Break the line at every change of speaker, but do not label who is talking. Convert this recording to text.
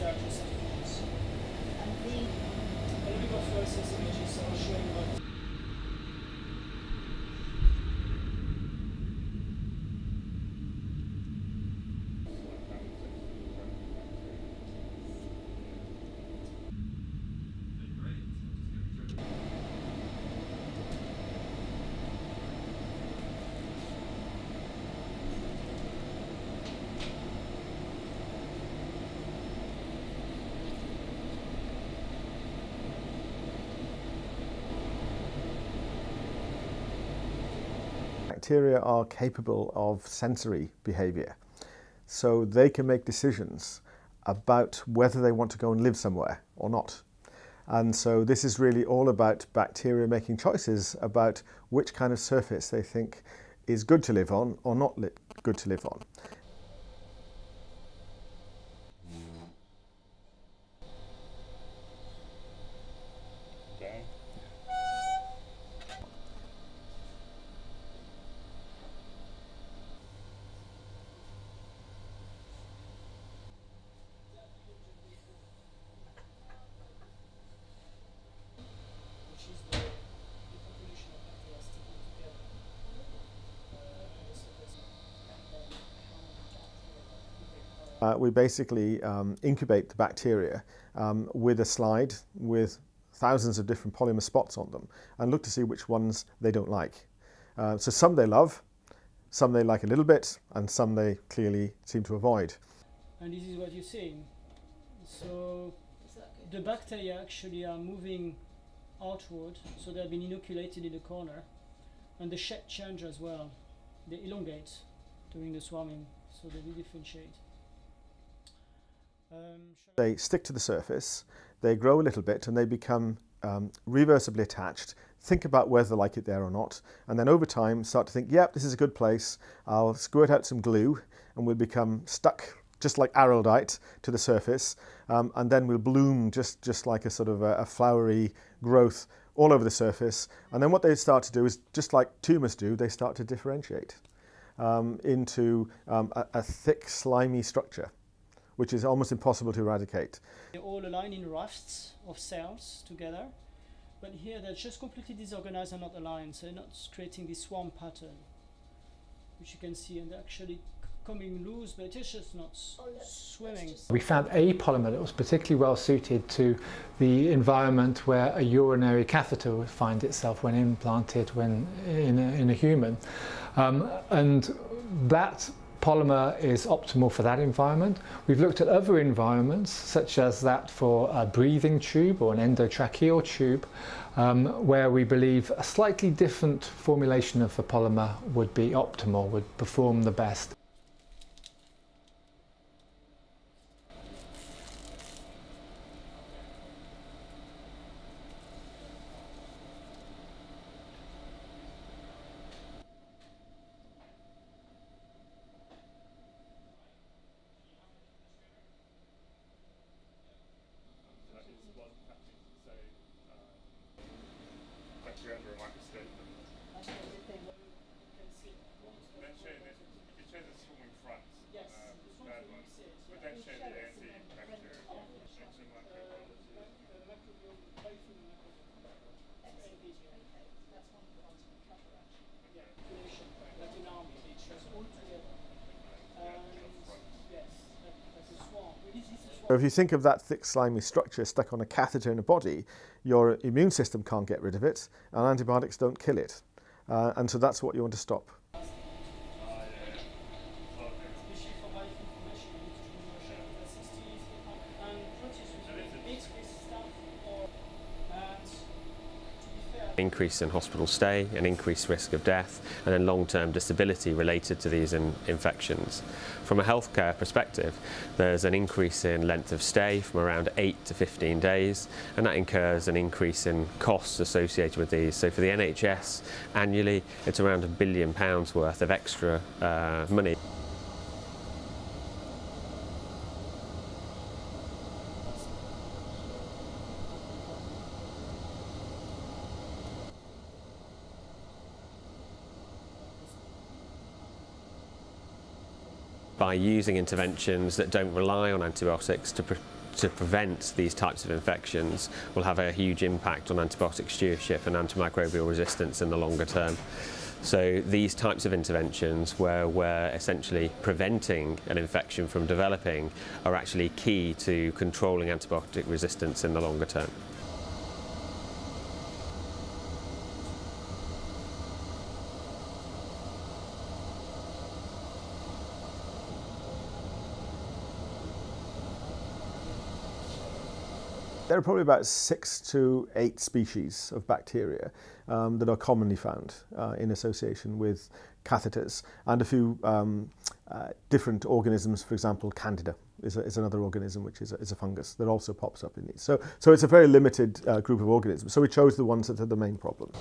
start with samples. And we go fluorescence images, so I'll show you what.
Bacteria are capable of sensory behaviour, so they can make decisions about whether they want to go and live somewhere or not. And so this is really all about bacteria making choices about which kind of surface they think is good to live on or not good to live on.
Okay.
We basically incubate the bacteria with a slide with thousands of different polymer spots on them and look to see which ones they don't like. So some they love, some they like a little bit, and some they clearly seem to avoid.
And this is what you're seeing. So the bacteria actually are moving outward, so they've been inoculated in the corner, and the shape change as well. They elongate during the swarming, so they differentiate.
They stick to the surface, they grow a little bit, and they become reversibly attached. Think about whether they like it there or not, and then over time start to think, yep, this is a good place. I'll squirt out some glue and we'll become stuck just like araldite to the surface, and then we'll bloom just like a sort of a flowery growth all over the surface. And then what they start to do is, just like tumours do, they start to differentiate into a thick slimy structure, which is almost impossible to eradicate.
They're all aligned in rafts of cells together, but here they're just completely disorganized and not aligned, so they're not creating this swarm pattern, which you can see, and they're actually coming loose, but it's just not swimming.
We found a polymer that was particularly well suited to the environment where a urinary catheter would find itself when implanted in a human, and that polymer is optimal for that environment. We've looked at other environments, such as that for a breathing tube or an endotracheal tube, where we believe a slightly different formulation of the polymer would be optimal, would perform the best.
Under a microscope. You can show the swarming front.
Yes,
third one. But then show the anti-bacterial. Mention microbiology.
So if you think of that thick slimy structure stuck on a catheter in a body, your immune system can't get rid of it, and antibiotics don't kill it. And so that's what you want to stop.
Increase in hospital stay, an increased risk of death, and then long-term disability related to these infections. From a healthcare perspective, there's an increase in length of stay from around 8 to 15 days, and that incurs an increase in costs associated with these. So for the NHS, annually, it's around £1 billion worth of extra money. By using interventions that don't rely on antibiotics to to prevent these types of infections will have a huge impact on antibiotic stewardship and antimicrobial resistance in the longer term. So these types of interventions where we're essentially preventing an infection from developing are actually key to controlling antibiotic resistance in the longer term.
There are probably about 6 to 8 species of bacteria that are commonly found in association with catheters, and a few different organisms. For example, Candida is another organism which is a fungus that also pops up in these. So it's a very limited group of organisms. So we chose the ones that are the main problem.